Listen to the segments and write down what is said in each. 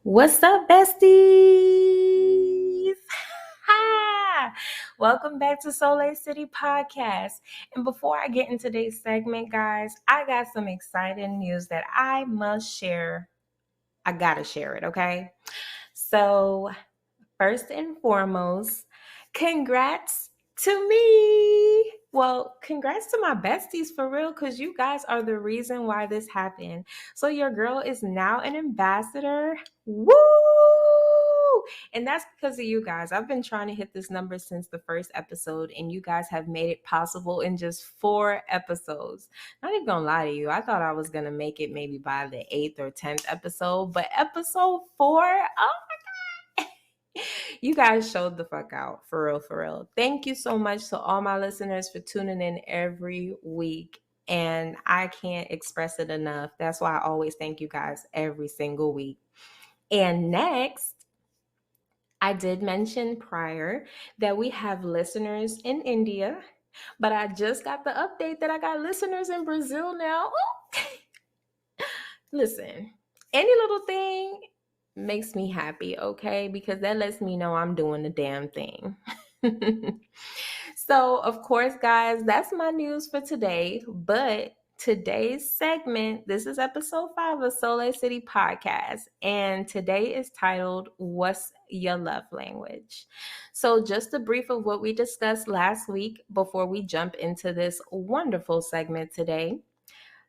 What's up, besties? Hi! Welcome back to SoleilCity Podcast. And before I get into today's segment, guys, I got some exciting news that I must share. I gotta share it, okay? So, first and foremost, congrats to me. Well, congrats to my besties for real, because you guys are the reason why this happened. So your girl is now an ambassador. Woo! And that's because of you guys. I've been trying to hit this number since the first episode, and you guys have made it possible in just 4 episodes. Not even gonna lie to you, I thought I was gonna make it maybe by the 8th or 10th episode, but episode 4, oh, you guys showed the fuck out, for real, for real. Thank you so much to all my listeners for tuning in every week. And I can't express it enough. That's why I always thank you guys every single week. And next, I did mention prior that we have listeners in India, but I just got the update that I got listeners in Brazil now. Listen, any little thing makes me happy, okay? Because that lets me know I'm doing the damn thing. So, of course, guys, that's my news for today. But today's segment, this is episode 5 of SoleilCity Podcast. And today is titled, What's Your Love Language? So, just a brief of what we discussed last week before we jump into this wonderful segment today.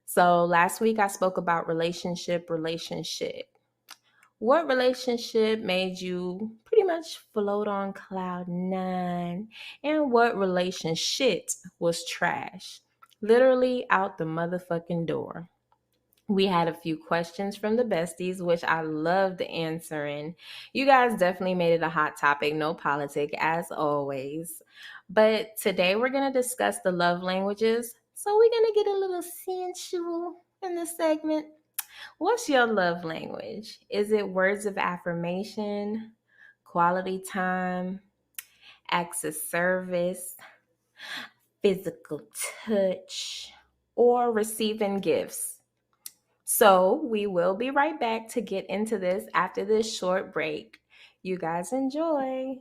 So last week I spoke about relationship. What relationship made you pretty much float on cloud 9? And what relationship was trash? Literally out the motherfucking door. We had a few questions from the besties, which I loved answering. You guys definitely made it a hot topic, no politic as always. But today we're going to discuss the love languages. So we're going to get a little sensual in this segment. What's your love language? Is it words of affirmation, quality time, acts of service, physical touch, or receiving gifts? So we will be right back to get into this after this short break. You guys enjoy.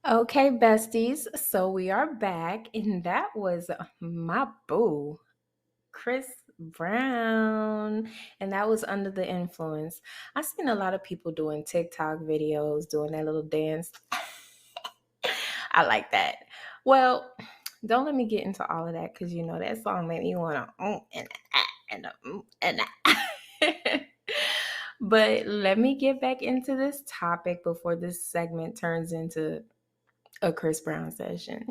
Okay, besties, so we are back, and that was my boo, Chris Brown, and that was Under the Influence. I've seen a lot of people doing TikTok videos, doing that little dance. I like that. Well, don't let me get into all of that, because you know that song made me want to But let me get back into this topic before this segment turns into a Chris Brown session.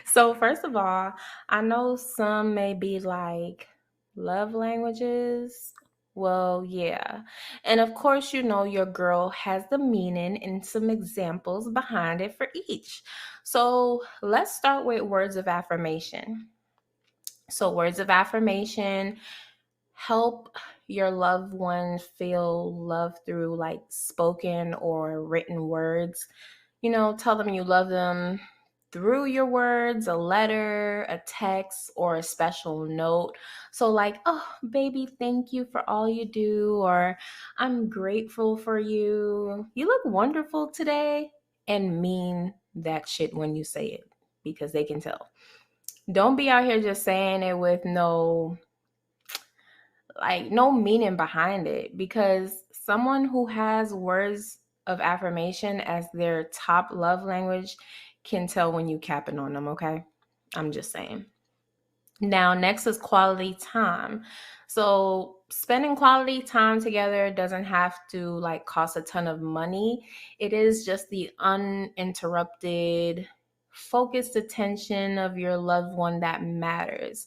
So first of all, I know some may be like, love languages. Well, yeah. And of course, you know, your girl has the meaning and some examples behind it for each. So let's start with words of affirmation. So words of affirmation help your loved one feel love through like spoken or written words. You know, tell them you love them through your words, a letter, a text, or a special note. So like, oh, baby, thank you for all you do, or I'm grateful for you. You look wonderful today, and mean that shit when you say it, because they can tell. Don't be out here just saying it with no meaning behind it, because someone who has words of affirmation as their top love language can tell when you capping on them, okay? I'm just saying. Now, next is quality time. So spending quality time together doesn't have to like cost a ton of money. It is just the uninterrupted, focused attention of your loved one that matters.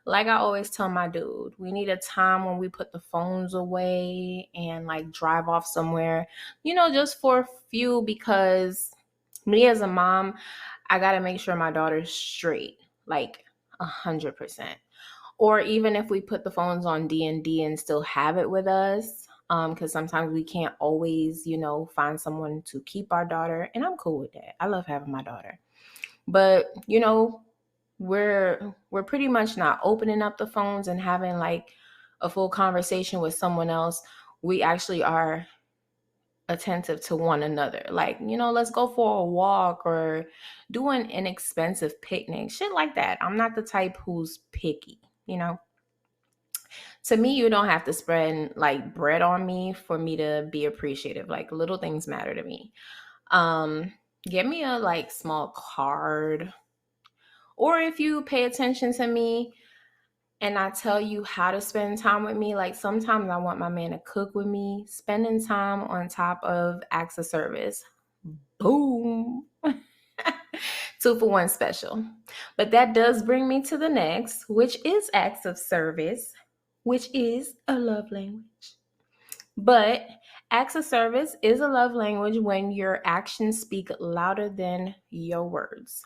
Like I always tell my dude, we need a time when we put the phones away and like drive off somewhere, you know, just for a few, because me as a mom, I got to make sure my daughter's straight, like 100%. Or even if we put the phones on D&D and still have it with us, because sometimes we can't always, you know, find someone to keep our daughter. And I'm cool with that. I love having my daughter. But, you know, we're pretty much not opening up the phones and having like a full conversation with someone else, we actually are attentive to one another. Like, let's go for a walk or do an inexpensive picnic, shit like that. I'm not the type who's picky, To me, you don't have to spread like bread on me for me to be appreciative. Like, little things matter to me. Give me a like small card, or if you pay attention to me and I tell you how to spend time with me, like sometimes I want my man to cook with me. Spending time on top of acts of service. Boom. 2-for-1 special. But that does bring me to the next, which is acts of service, which is a love language. But acts of service is a love language when your actions speak louder than your words.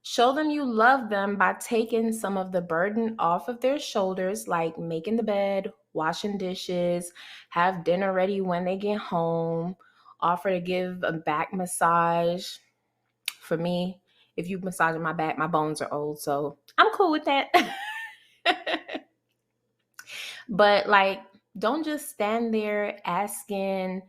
Show them you love them by taking some of the burden off of their shoulders, like making the bed, washing dishes, have dinner ready when they get home, offer to give a back massage. For me, if you massage my back, my bones are old, so I'm cool with that. But like, don't just stand there asking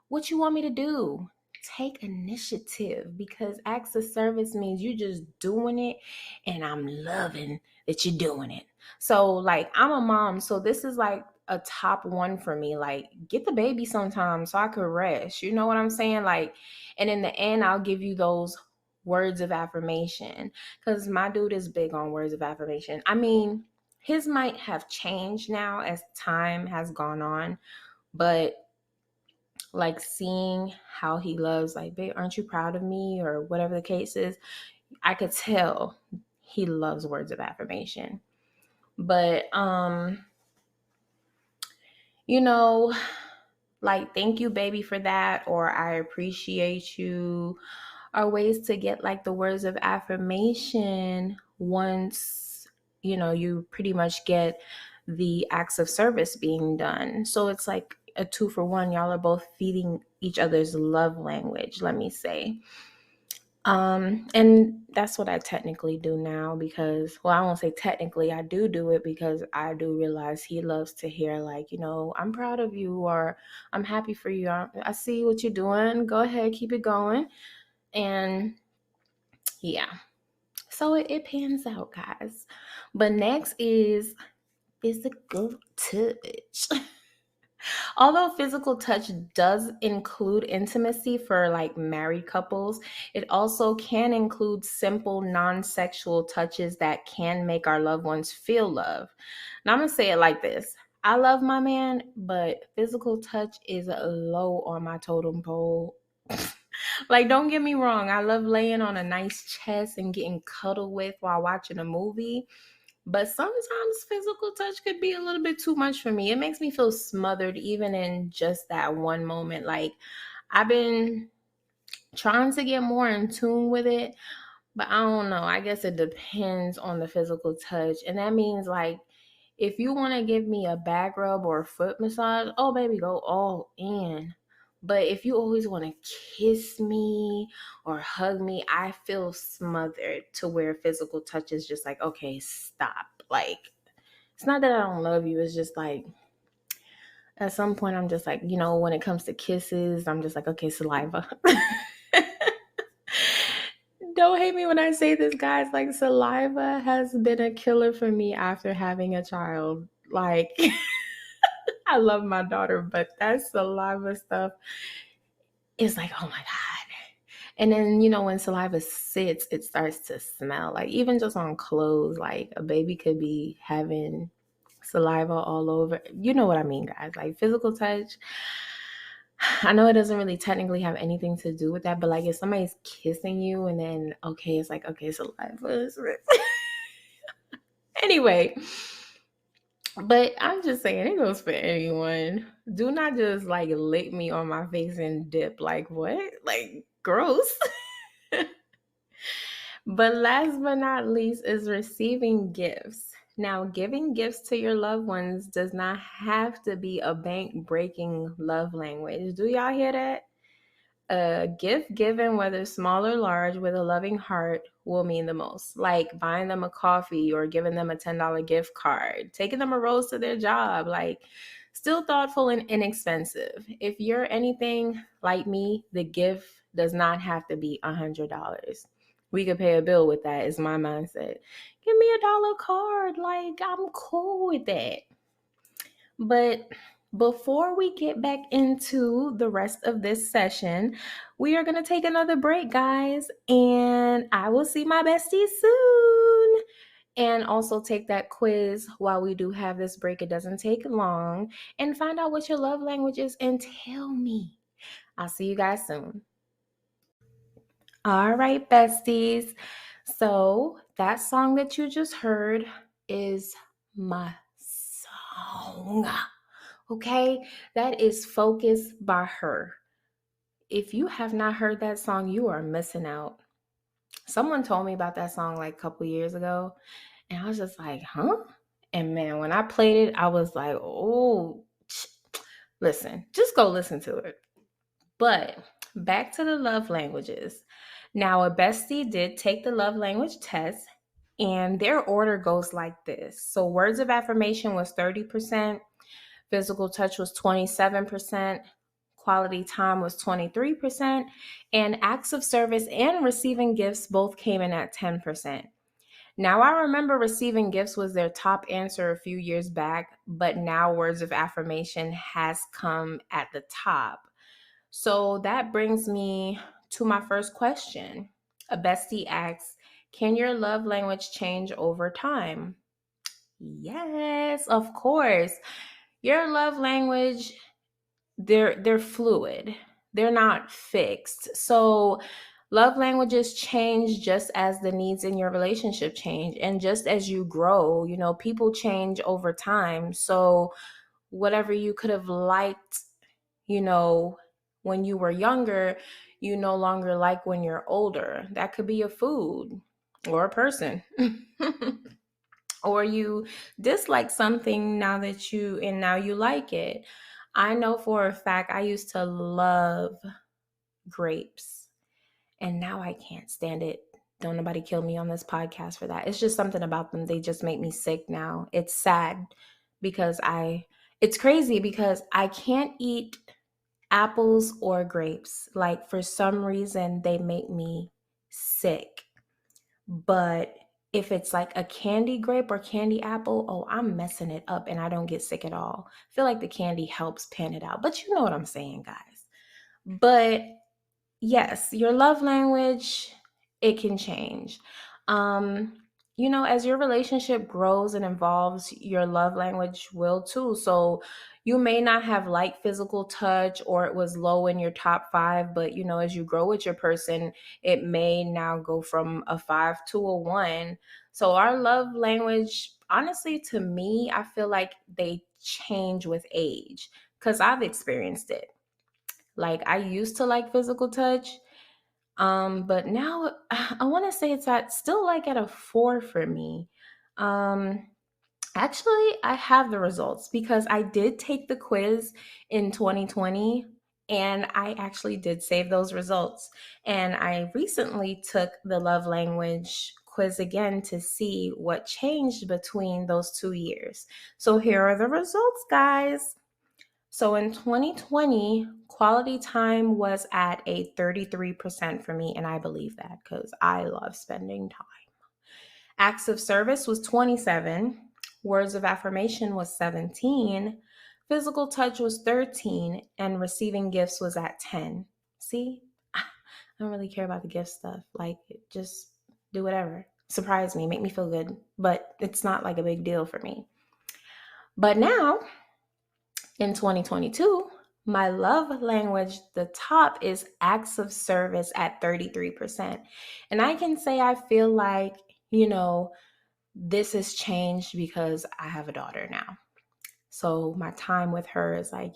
what you want me to do. Take initiative, because acts of service means you just doing it, and I'm loving that you're doing it. So like, I'm a mom, so this is like a top one for me. Like, get the baby sometime so I could rest. You know what I'm saying? Like, and in the end, I'll give you those words of affirmation, because my dude is big on words of affirmation. I mean, his might have changed now as time has gone on, but like seeing how he loves, like, babe, aren't you proud of me, or whatever the case is, I could tell he loves words of affirmation. But like, thank you, baby, for that, or I appreciate you, are ways to get like the words of affirmation once you pretty much get the acts of service being done. So it's like a 2-for-1. Y'all are both feeding each other's love language, let me say. And that's what I technically do now, because, well, I won't say technically, I do it because I do realize he loves to hear like, I'm proud of you, or I'm happy for you. I see what you're doing. Go ahead, keep it going. And yeah, so it pans out, guys. But next is physical touch. Although physical touch does include intimacy for like married couples, it also can include simple non-sexual touches that can make our loved ones feel love. Now I'm going to say it like this. I love my man, but physical touch is low on my totem pole. Like, don't get me wrong. I love laying on a nice chest and getting cuddled with while watching a movie. But sometimes physical touch could be a little bit too much for me. It makes me feel smothered even in just that one moment. Like, I've been trying to get more in tune with it, but I don't know. I guess it depends on the physical touch. And that means, like, if you want to give me a back rub or a foot massage, oh, baby, go all in. But if you always want to kiss me or hug me, I feel smothered, to where physical touch is just like, okay, stop. Like, it's not that I don't love you. It's just like, at some point, I'm just like, when it comes to kisses, I'm just like, okay, saliva. Don't hate me when I say this, guys. Like, saliva has been a killer for me after having a child. Like, I love my daughter, but that saliva stuff is like, oh my God. And then, when saliva sits, it starts to smell. Like, even just on clothes, like a baby could be having saliva all over. You know what I mean, guys? Like, physical touch. I know it doesn't really technically have anything to do with that, but like, if somebody's kissing you and then, okay, it's like, okay, saliva. Anyway, but I'm just saying, it goes for anyone. Do not just like lick me on my face and dip. Like, what? Like, gross. But last but not least is receiving gifts. Now, giving gifts to your loved ones does not have to be a bank-breaking love language. Do y'all hear that? a gift given, whether small or large, with a loving heart will mean the most. Like buying them a coffee or giving them a $10 gift card, taking them a rose to their job, like still thoughtful and inexpensive. If you're anything like me, the gift does not have to be $100. We could pay a bill with that, is my mindset. Give me $1 card. Like, I'm cool with that. But before we get back into the rest of this session, we are going to take another break, guys. And I will see my besties soon. And also take that quiz while we do have this break. It doesn't take long. And find out what your love language is and tell me. I'll see you guys soon. All right, besties. So that song that you just heard is my song. Okay? That is Focus by her. If you have not heard that song, you are missing out. Someone told me about that song like a couple years ago, and I was just like, huh? And man, when I played it, I was like, oh, listen, just go listen to it. But back to the love languages. Now, a bestie did take the love language test, and their order goes like this. So words of affirmation was 30%, physical touch was 27%, quality time was 23%, and acts of service and receiving gifts both came in at 10%. Now, I remember receiving gifts was their top answer a few years back, but now words of affirmation has come at the top. So that brings me to my first question. A bestie asks, can your love language change over time? Yes, of course. Your love language, they're fluid. They're not fixed. So love languages change just as the needs in your relationship change. And just as you grow, people change over time. So whatever you could have liked, when you were younger, you no longer like when you're older. That could be a food or a person. Or you dislike something now you like it. I know for a fact I used to love grapes, and now I can't stand it. Don't nobody kill me on this podcast for that. It's just something about them. They just make me sick now. It's sad because it's crazy because I can't eat apples or grapes. Like, for some reason, they make me sick. But if it's like a candy grape or candy apple, oh, I'm messing it up and I don't get sick at all. I feel like the candy helps pan it out. But you know what I'm saying, guys. But yes, your love language, it can change. As your relationship grows and evolves, your love language will too. So you may not have liked physical touch, or it was low in your top 5, but as you grow with your person, it may now go from a 5 to a 1. So our love language, honestly, to me, I feel like they change with age because I've experienced it. Like, I used to like physical touch, but now I want to say it's still like at a 4 for me. Actually, I have the results because I did take the quiz in 2020, and I actually did save those results. And I recently took the love language quiz again to see what changed between those 2 years. So here are the results, guys. So in 2020, quality time was at a 33% for me, and I believe that because I love spending time. Acts of service was 27, words of affirmation was 17, physical touch was 13, and receiving gifts was at 10. See, I don't really care about the gift stuff. Like, just do whatever. Surprise me, make me feel good, but it's not like a big deal for me. But now, in 2022, my love language, the top is acts of service at 33%. And I can say I feel like, this has changed because I have a daughter now. So my time with her is like,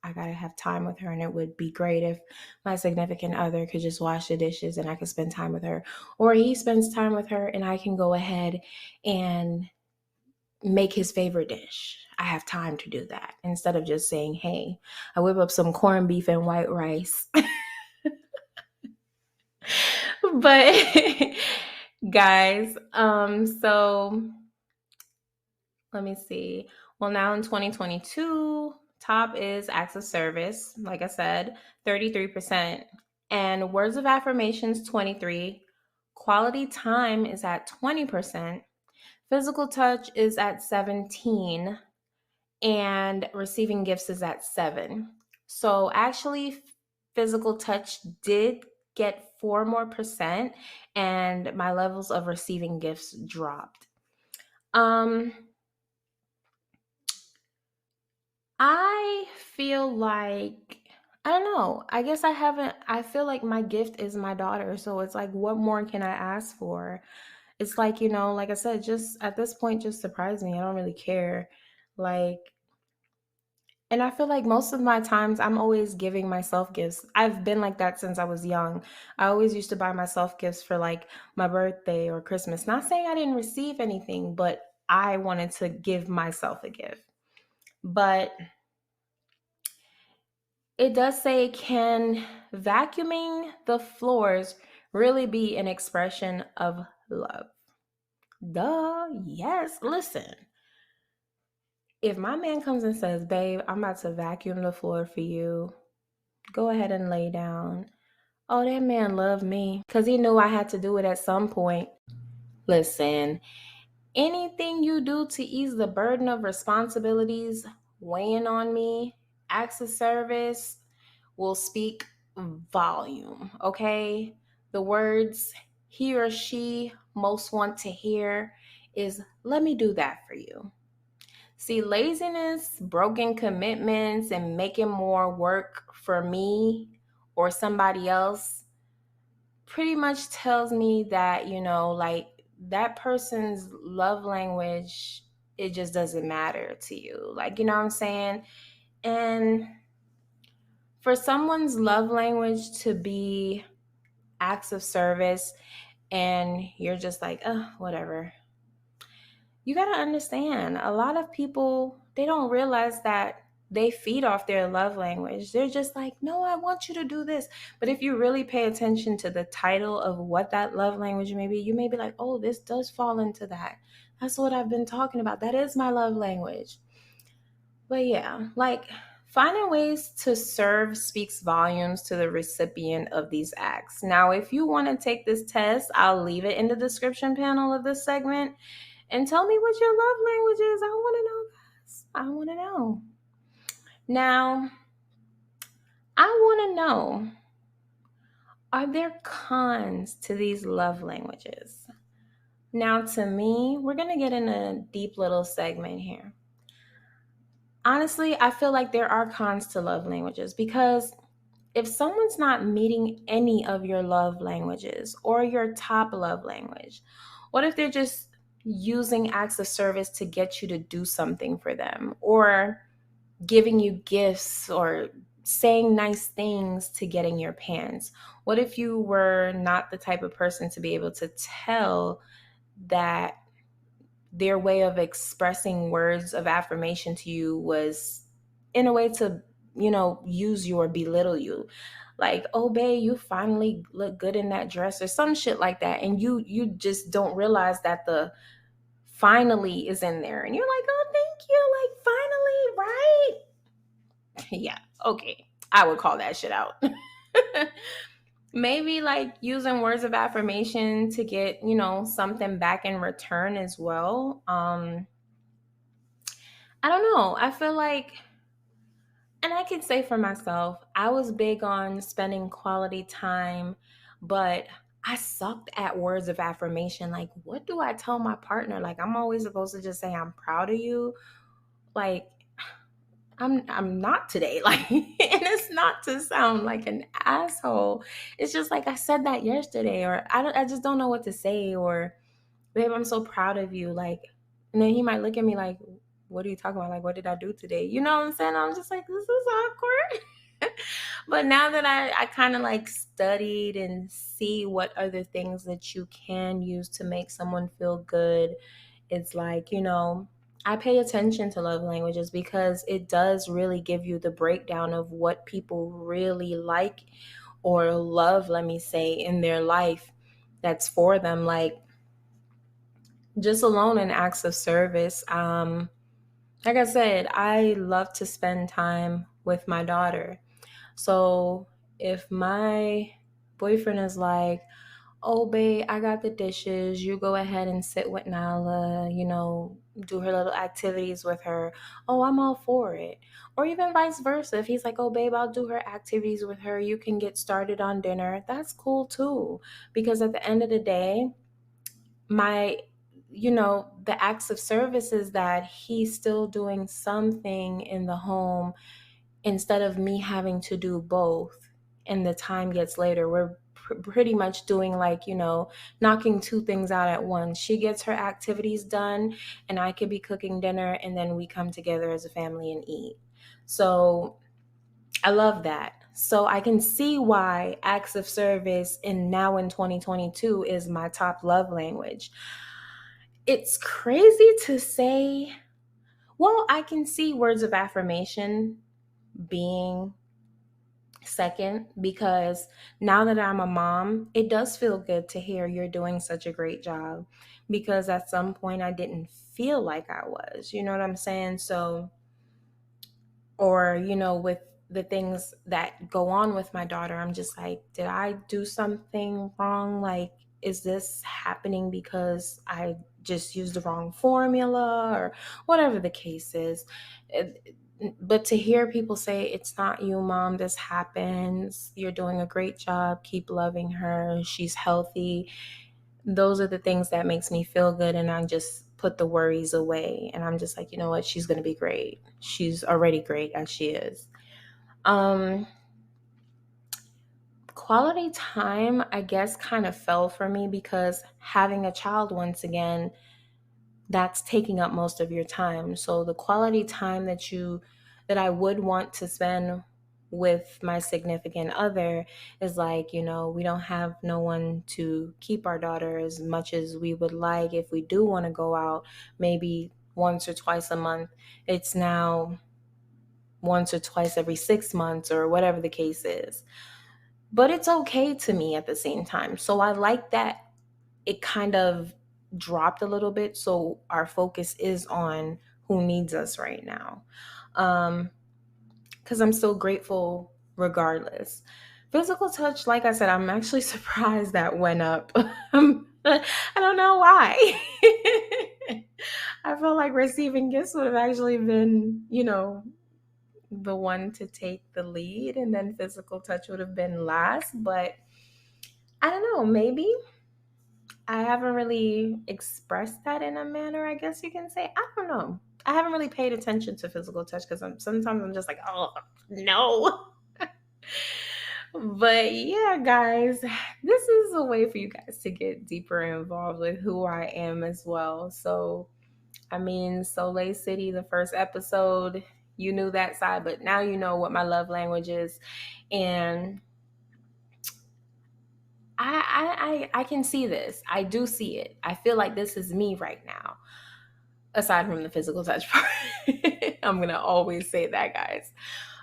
I got to have time with her. And it would be great if my significant other could just wash the dishes and I could spend time with her. Or he spends time with her and I can go ahead and make his favorite dish. I have time to do that instead of just saying, hey, I whip up some corned beef and white rice. But guys, so let me see. Well, now in 2022, top is acts of service, like I said, 33%. And words of affirmations, 23. Quality time is at 20%. Physical touch is at 17. And receiving gifts is at 7. So actually, physical touch did get 4 more percent, and my levels of receiving gifts dropped. I feel like, I don't know. I guess I feel like my gift is my daughter. So it's like, what more can I ask for? It's like, like I said, just at this point, just surprise me. I don't really care. And I feel like most of my times I'm always giving myself gifts. I've been like that since I was young. I always used to buy myself gifts for like my birthday or Christmas. Not saying I didn't receive anything, but I wanted to give myself a gift. But it does say, can vacuuming the floors really be an expression of love? Duh, yes. Listen, if my man comes and says, babe, I'm about to vacuum the floor for you, go ahead and lay down. Oh, that man loved me because he knew I had to do it at some point. Listen, anything you do to ease the burden of responsibilities weighing on me, acts of service, will speak volume, okay? The words he or she most want to hear is, let me do that for you. See, laziness, broken commitments, and making more work for me or somebody else pretty much tells me that, like that person's love language, it just doesn't matter to you. Like, you know what I'm saying? And for someone's love language to be acts of service and you're just like, oh, whatever. You got to understand, a lot of people, they don't realize that they feed off their love language. They're just like, no, I want you to do this. But if you really pay attention to the title of what that love language may be, you may be like, oh, this does fall into that. That's what I've been talking about. That is my love language. But yeah, like finding ways to serve speaks volumes to the recipient of these acts. Now, if you want to take this test, I'll leave it in the description panel of this segment. And tell me what your love language is. I want to know, guys. I want to know. Now, I want to know, are there cons to these love languages? Now, to me, we're going to get in a deep little segment here. Honestly, I feel like there are cons to love languages because if someone's not meeting any of your love languages or your top love language, what if they're just using acts of service to get you to do something for them, or giving you gifts or saying nice things to get in your pants? What if you were not the type of person to be able to tell that their way of expressing words of affirmation to you was in a way to, use you or belittle you? Like, oh, babe, you finally look good in that dress or some shit like that. And you just don't realize that the finally is in there. And you're like, oh, thank you. Like, finally, right? Yeah, okay. I would call that shit out. Maybe like using words of affirmation to get, something back in return as well. I don't know. I feel like, and I can say for myself, I was big on spending quality time, but I sucked at words of affirmation. Like, what do I tell my partner? Like, I'm always supposed to just say, I'm proud of you. Like, I'm not today. Like, and it's not to sound like an asshole. It's just like, I said that yesterday, or I just don't know what to say, or babe, I'm so proud of you. Like, and then he might look at me like, what are you talking about? Like, what did I do today? You know what I'm saying? I'm just like, this is awkward. But now that I kind of like studied and see what other things that you can use to make someone feel good, it's like, I pay attention to love languages because it does really give you the breakdown of what people really like or love, let me say, in their life that's for them. Like, just alone in acts of service. Like I said, I love to spend time with my daughter. So if my boyfriend is like, oh, babe, I got the dishes. You go ahead and sit with Nala, do her little activities with her. Oh, I'm all for it. Or even vice versa. If he's like, oh, babe, I'll do her activities with her. You can get started on dinner. That's cool too. Because at the end of the day, my the acts of service is that he's still doing something in the home instead of me having to do both. And the time gets later, we're pretty much doing like, knocking two things out at once. She gets her activities done and I could be cooking dinner, and then we come together as a family and eat. So I love that. So I can see why acts of service now in 2022 is my top love language. It's crazy to say. Well, I can see words of affirmation being second, because now that I'm a mom, it does feel good to hear you're doing such a great job, because at some point I didn't feel like I was, you know what I'm saying? So, or, with the things that go on with my daughter, I'm just like, did I do something wrong? Like, is this happening because I just used the wrong formula or whatever the case is? But to hear people say, it's not you, mom, this happens, you're doing a great job, keep loving her, she's healthy, those are the things that makes me feel good. And I just put the worries away, and I'm just like, you know what, she's going to be great. She's already great as she is. Quality time, I guess, kind of fell for me because having a child, once again, that's taking up most of your time. So the quality time that I would want to spend with my significant other is like, we don't have no one to keep our daughter as much as we would like. If we do want to go out, maybe once or twice a month, it's now once or twice every 6 months or whatever the case is. But it's okay to me at the same time. So I like that it kind of dropped a little bit. So our focus is on who needs us right now. Because I'm still grateful regardless. Physical touch, like I said, I'm actually surprised that went up. I don't know why. I feel like receiving gifts would have actually been, the one to take the lead, and then physical touch would have been last. But I don't know, maybe I haven't really expressed that in a manner, I guess you can say. I don't know. I haven't really paid attention to physical touch because sometimes I'm just like, oh, no. But yeah, guys, this is a way for you guys to get deeper involved with who I am as well. So, I mean, Soleil City, the first episode, you knew that side, but now you know what my love language is. And I can see this. I do see it. I feel like this is me right now, aside from the physical touch part. I'm going to always say that, guys.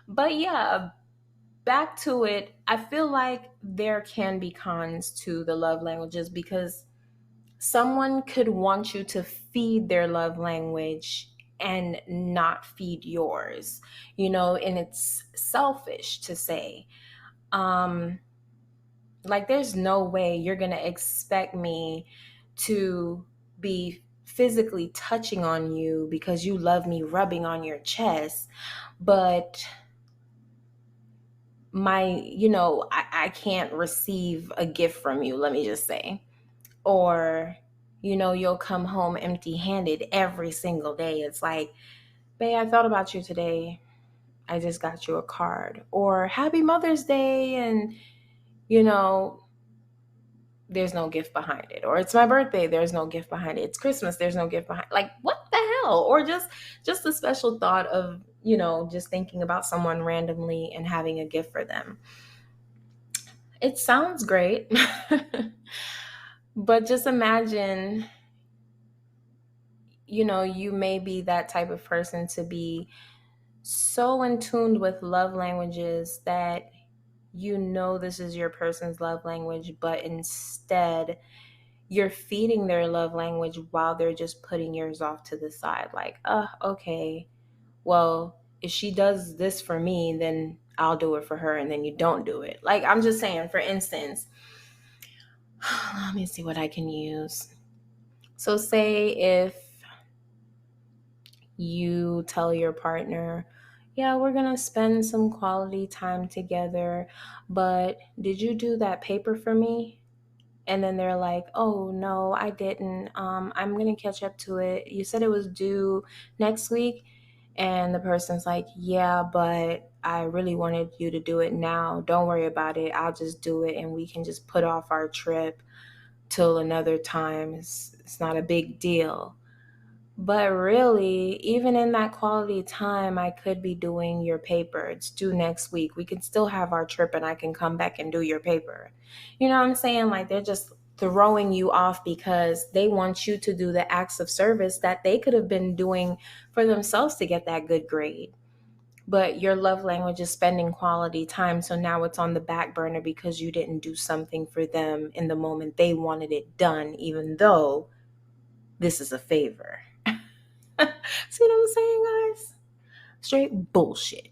But yeah, back to it. I feel like there can be cons to the love languages, because someone could want you to feed their love language and not feed yours, and it's selfish to say. Like, there's no way you're going to expect me to be physically touching on you because you love me rubbing on your chest, but I can't receive a gift from you, let me just say. Or, you'll come home empty-handed every single day. It's like, babe, I thought about you today. I just got you a card. Or Happy Mother's Day, and, there's no gift behind it. Or it's my birthday, there's no gift behind it. It's Christmas, there's no gift behind it. Like, what the hell? Or just the special thought of, just thinking about someone randomly and having a gift for them. It sounds great. But just imagine, you may be that type of person to be so in tune with love languages that this is your person's love language, but instead you're feeding their love language while they're just putting yours off to the side. Like, okay, well, if she does this for me, then I'll do it for her, and then you don't do it. Like, I'm just saying, for instance, let me see what I can use. So say if you tell your partner, yeah, we're going to spend some quality time together, but did you do that paper for me? And then they're like, oh, no, I didn't. I'm going to catch up to it. You said it was due next week. And the person's like, yeah, but I really wanted you to do it now. Don't worry about it. I'll just do it, and we can just put off our trip till another time. It's not a big deal. But really, even in that quality time, I could be doing your paper. It's due next week. We can still have our trip, and I can come back and do your paper. You know what I'm saying? Like, they're just throwing you off because they want you to do the acts of service that they could have been doing for themselves to get that good grade. But your love language is spending quality time. So now it's on the back burner because you didn't do something for them in the moment they wanted it done, even though this is a favor. See what I'm saying, guys? Straight bullshit.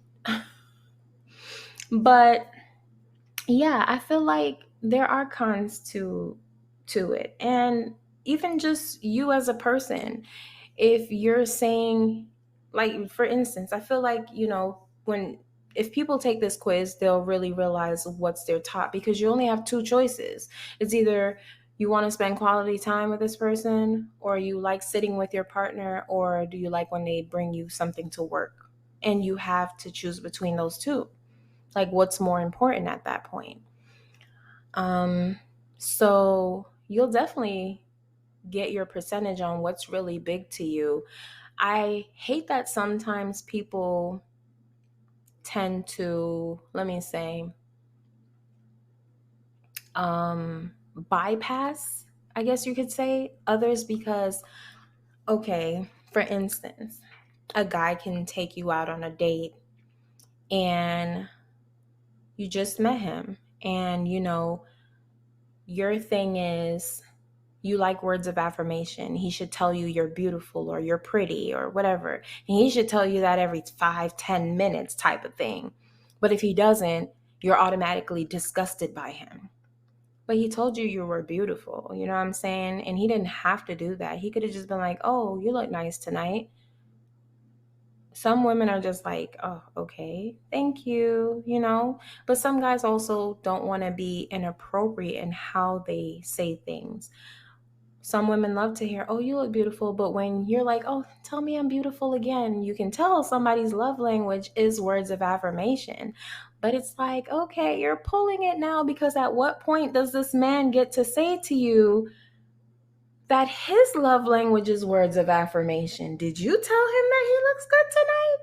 But yeah, I feel like there are cons to it. And even just you as a person, if you're saying, like, for instance, I feel like, if people take this quiz, they'll really realize what's their top, because you only have two choices. It's either you want to spend quality time with this person, or you like sitting with your partner, or do you like when they bring you something to work? And you have to choose between those two. Like, what's more important at that point? So you'll definitely get your percentage on what's really big to you. I hate that sometimes people tend to, bypass, I guess you could say, others because, okay, for instance, a guy can take you out on a date and you just met him, and your thing is you like words of affirmation. He should tell you you're beautiful or you're pretty or whatever. And he should tell you that every 5-10 minutes type of thing. But if he doesn't, you're automatically disgusted by him. But he told you you were beautiful, you know what I'm saying? And he didn't have to do that. He could have just been like, oh, you look nice tonight. Some women are just like, oh, okay, thank you, But some guys also don't want to be inappropriate in how they say things. Some women love to hear, oh, you look beautiful. But when you're like, oh, tell me I'm beautiful again, you can tell somebody's love language is words of affirmation. But it's like, okay, you're pulling it now, because at what point does this man get to say to you that his love language is words of affirmation? Did you tell him that he looks good tonight?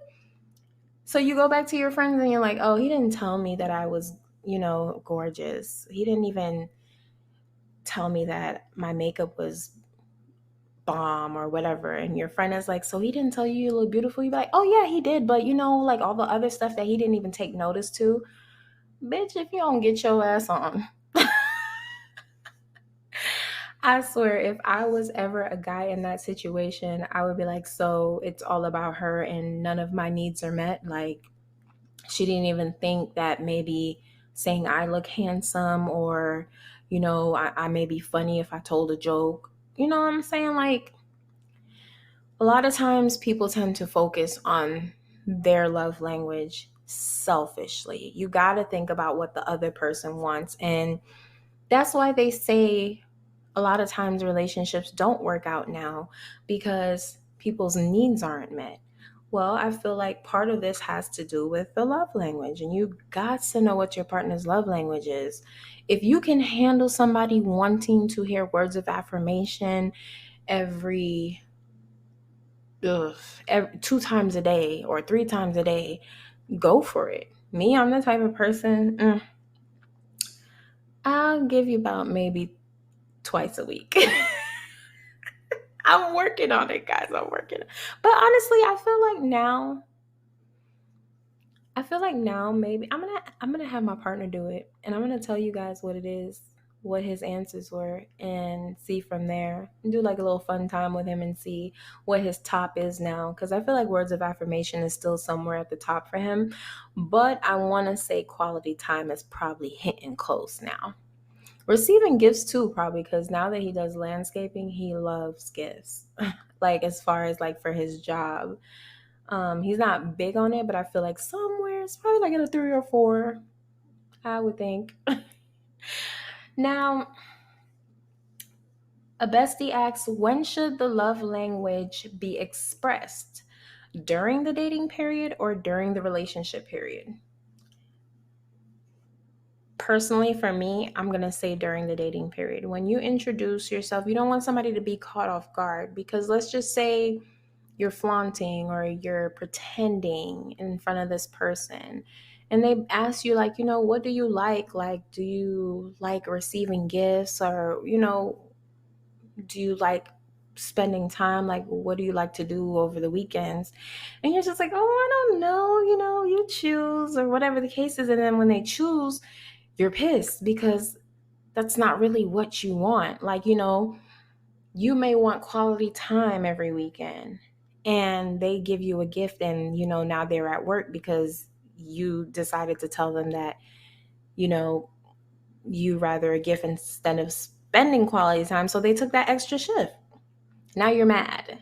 So you go back to your friends and you're like, oh, he didn't tell me that I was, gorgeous. He didn't even tell me that my makeup was bomb or whatever. And your friend is like, so he didn't tell you you look beautiful? You'd be like, oh yeah, he did, but like all the other stuff that he didn't even take notice to. Bitch, if you don't get your ass on. I swear, if I was ever a guy in that situation, I would be like, so it's all about her and none of my needs are met. Like, she didn't even think that maybe saying I look handsome, or I may be funny if I told a joke. You know what I'm saying? Like, a lot of times people tend to focus on their love language selfishly. You got to think about what the other person wants. And that's why they say a lot of times relationships don't work out now, because people's needs aren't met. Well, I feel like part of this has to do with the love language, and you got to know what your partner's love language is. If you can handle somebody wanting to hear words of affirmation every 2 times a day or 3 times a day, go for it. Me, I'm the type of person, I'll give you about maybe twice a week. I'm working on it, guys. I'm working. But honestly, I feel like now maybe I'm gonna have my partner do it, and I'm gonna tell you guys what it is, what his answers were, and see from there. Do like a little fun time with him and see what his top is now, because I feel like words of affirmation is still somewhere at the top for him. But I want to say quality time is probably hitting close now. Receiving gifts too, probably, because now that he does landscaping, he loves gifts. Like as far as like for his job. He's not big on it, but I feel like somewhere it's probably like at a 3 or 4, I would think. Now, a bestie asks, when should the love language be expressed? During the dating period or during the relationship period? Personally, for me, I'm going to say during the dating period. When you introduce yourself, you don't want somebody to be caught off guard, because let's just say you're flaunting or you're pretending in front of this person and they ask you, like, what do you like? Like, do you like receiving gifts, or, do you like spending time? Like, what do you like to do over the weekends? And you're just like, oh, I don't know, you choose, or whatever the case is. And then when they choose, you're pissed because that's not really what you want. Like, you may want quality time every weekend, and they give you a gift, and now they're at work because you decided to tell them that you rather a gift instead of spending quality time, so they took that extra shift. Now you're mad.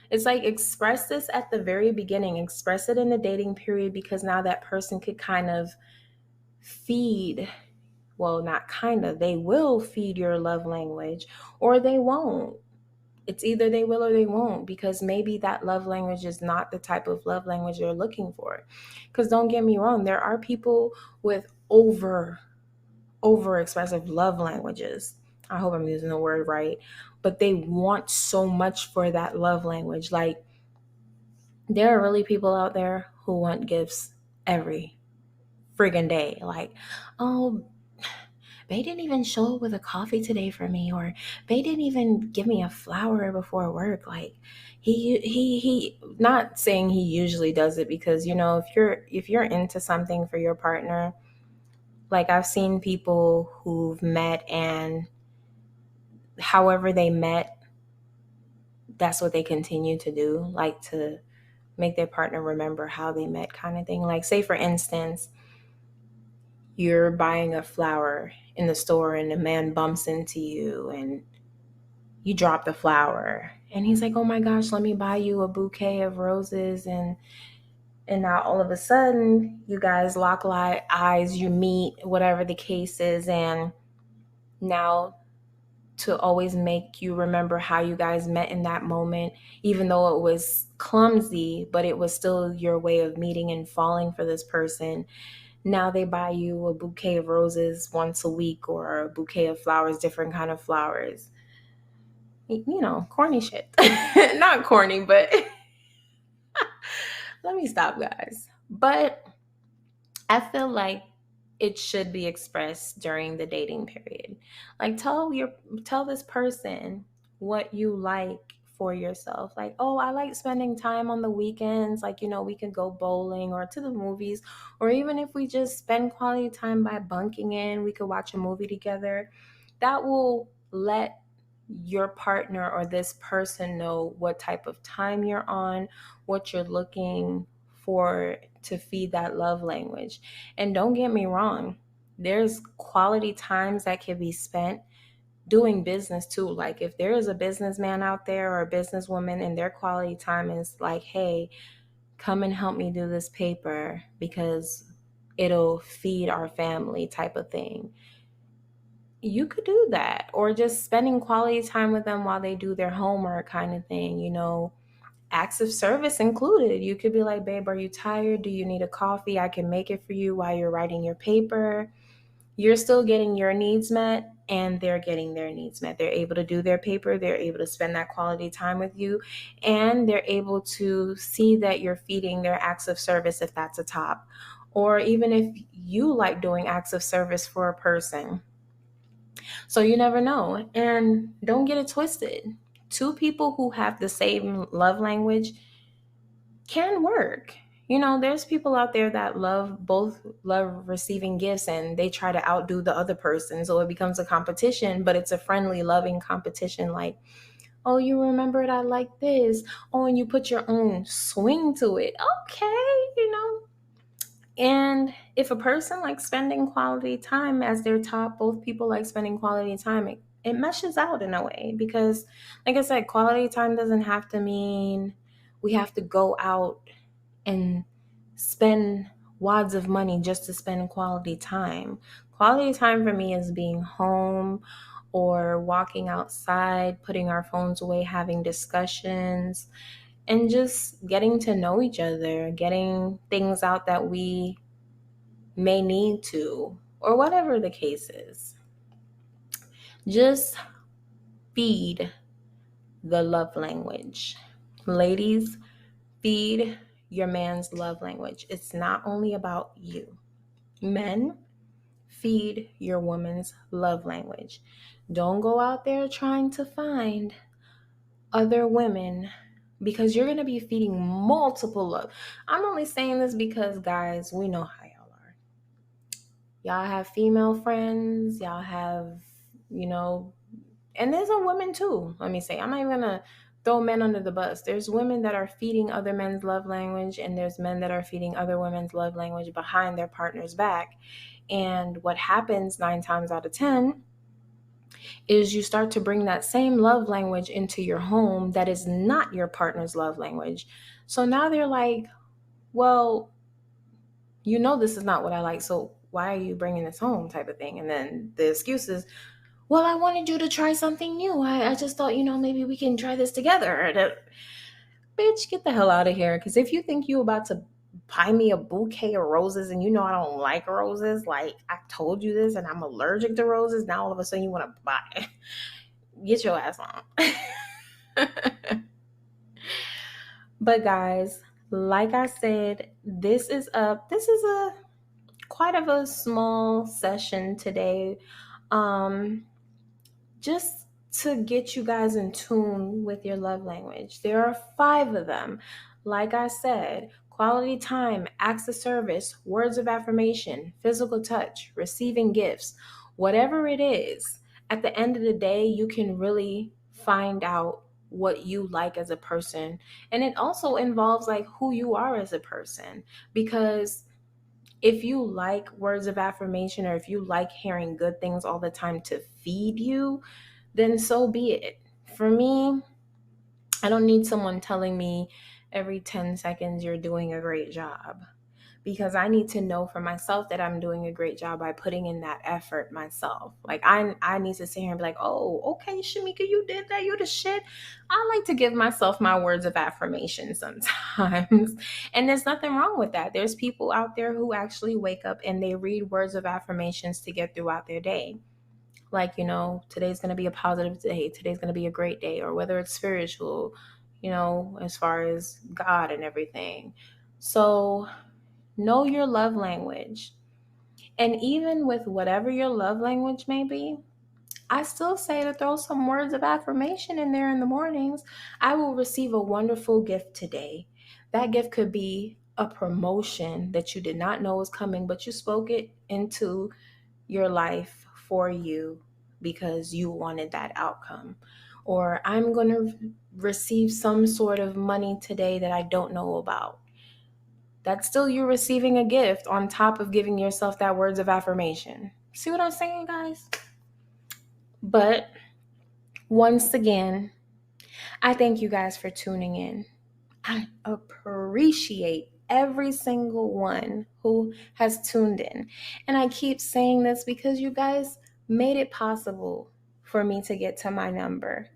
It's like, express this at the very beginning, express it in the dating period, because now that person could kind of feed, well, not kind of, they will feed your love language, or they won't. It's either they will or they won't, because maybe that love language is not the type of love language you're looking for. Because don't get me wrong, there are people with over expressive love languages. I hope I'm using the word right. But they want so much for that love language. Like, there are really people out there who want gifts every friggin' day. Like, oh, they didn't even show up with a coffee today for me, or they didn't even give me a flower before work. Like, he not saying he usually does it, because if you're into something for your partner, like, I've seen people who've met, and however they met, that's what they continue to do, like to make their partner remember how they met, kind of thing. Like, say for instance, you're buying a flower in the store and a man bumps into you and you drop the flower, and he's like, oh my gosh, let me buy you a bouquet of roses. And now all of a sudden you guys lock eyes, you meet, whatever the case is. And now, to always make you remember how you guys met in that moment, even though it was clumsy, but it was still your way of meeting and falling for this person. Now they buy you a bouquet of roses once a week, or a bouquet of flowers, different kind of flowers. Corny shit. Not corny, but let me stop, guys. But I feel like it should be expressed during the dating period. Like, tell this person what you like for yourself. Like, oh, I like spending time on the weekends. Like, we can go bowling or to the movies, or even if we just spend quality time by bunking in, we could watch a movie together. That will let your partner or this person know what type of time you're on, what you're looking for to feed that love language. And don't get me wrong, there's quality times that can be spent doing business too. Like, if there is a businessman out there or a businesswoman and their quality time is like, hey, come and help me do this paper because it'll feed our family, type of thing, you could do that. Or just spending quality time with them while they do their homework, kind of thing. Acts of service included. You could be like, babe, are you tired? Do you need a coffee? I can make it for you while you're writing your paper. You're still getting your needs met, and they're getting their needs met. They're able to do their paper. They're able to spend that quality time with you, and they're able to see that you're feeding their acts of service, if that's a top. Or even if you like doing acts of service for a person. So you never know. And don't get it twisted. Two people who have the same love language can work. There's people out there that both love receiving gifts, and they try to outdo the other person. So it becomes a competition, but it's a friendly, loving competition. Like, oh, you remembered I like this. Oh, and you put your own swing to it. Okay. And if a person likes spending quality time as their top, both people like spending quality time, it meshes out in a way. Because, like I said, quality time doesn't have to mean we have to go out and spend wads of money just to spend quality time. Quality time for me is being home or walking outside, putting our phones away, having discussions, and just getting to know each other, getting things out that we may need to, or whatever the case is. Just feed the love language. Ladies, feed your man's love language. It's not only about you. Men, feed your woman's love language. Don't go out there trying to find other women, because you're going to be feeding multiple love. I'm only saying this because, guys, we know how y'all are. Y'all have female friends. Y'all have, and there's a women too. Let me say, I'm not even going to throw men under the bus. There's women that are feeding other men's love language, and there's men that are feeding other women's love language behind their partner's back. And what happens 9 times out of 10 is you start to bring that same love language into your home that is not your partner's love language. So now they're like, well, this is not what I like, so why are you bringing this home, type of thing. And then the excuse is, well, I wanted you to try something new. I just thought, maybe we can try this together. Bitch, get the hell out of here. Because if you think you about to buy me a bouquet of roses and I don't like roses, like I told you this and I'm allergic to roses, now all of a sudden you want to buy. Get your ass on. But guys, like I said, this is a quite of a small session today. Just to get you guys in tune with your love language. There are 5 of them. Like I said, quality time, acts of service, words of affirmation, physical touch, receiving gifts, whatever it is. At the end of the day, you can really find out what you like as a person. And it also involves like who you are as a person. Because if you like words of affirmation, or if you like hearing good things all the time to feed you, then so be it. For me, I don't need someone telling me every 10 seconds you're doing a great job, because I need to know for myself that I'm doing a great job by putting in that effort myself. Like I need to sit here and be like, oh, okay, Shamika, you did that. You the shit. I like to give myself my words of affirmation sometimes. And there's nothing wrong with that. There's people out there who actually wake up and they read words of affirmations to get throughout their day. Like, today's going to be a positive day. Today's going to be a great day. Or whether it's spiritual, as far as God and everything. So know your love language. And even with whatever your love language may be, I still say to throw some words of affirmation in there in the mornings. I will receive a wonderful gift today. That gift could be a promotion that you did not know was coming, but you spoke it into your life for you because you wanted that outcome. Or I'm going to receive some sort of money today that I don't know about. That's still you receiving a gift on top of giving yourself that words of affirmation. See what I'm saying, guys? But once again, I thank you guys for tuning in. I appreciate every single one who has tuned in. And I keep saying this because you guys made it possible for me to get to my number.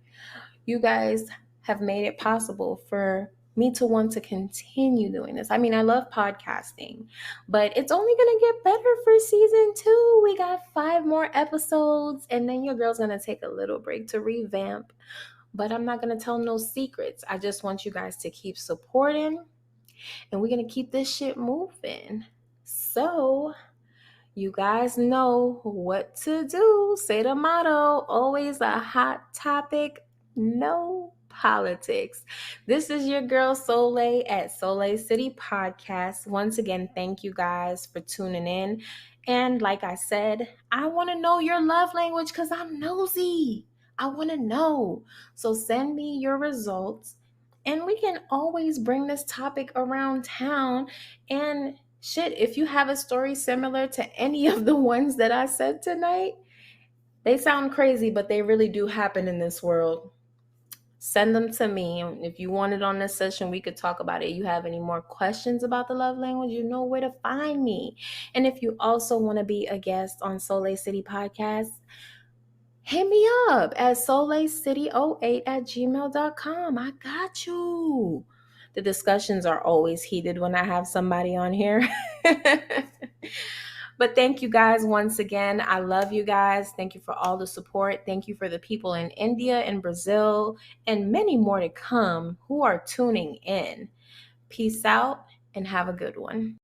You guys have made it possible for me to want to continue doing this. I mean, I love podcasting, but it's only going to get better for season 2. We got 5 more episodes, and then your girl's going to take a little break to revamp. But I'm not going to tell no secrets. I just want you guys to keep supporting, and we're going to keep this shit moving. So you guys know what to do. Say the motto, always a hot topic no politics. This is your girl Soleil at SoleilCity Podcast. Once again, thank you guys for tuning in. And like I said, I want to know your love language because I'm nosy. I want to know. So send me your results and we can always bring this topic around town. And shit, if you have a story similar to any of the ones that I said tonight, they sound crazy, but they really do happen in this world. Send them to me. If you want it on this session, we could talk about it. You have any more questions about the love language, you know where to find me. And if you also want to be a guest on SoleilCity Podcast, hit me up at soleilcitypodcast@gmail.com. I got you. The discussions are always heated when I have somebody on here. But thank you guys once again. I love you guys. Thank you for all the support. Thank you for the people in India and Brazil and many more to come who are tuning in. Peace out and have a good one.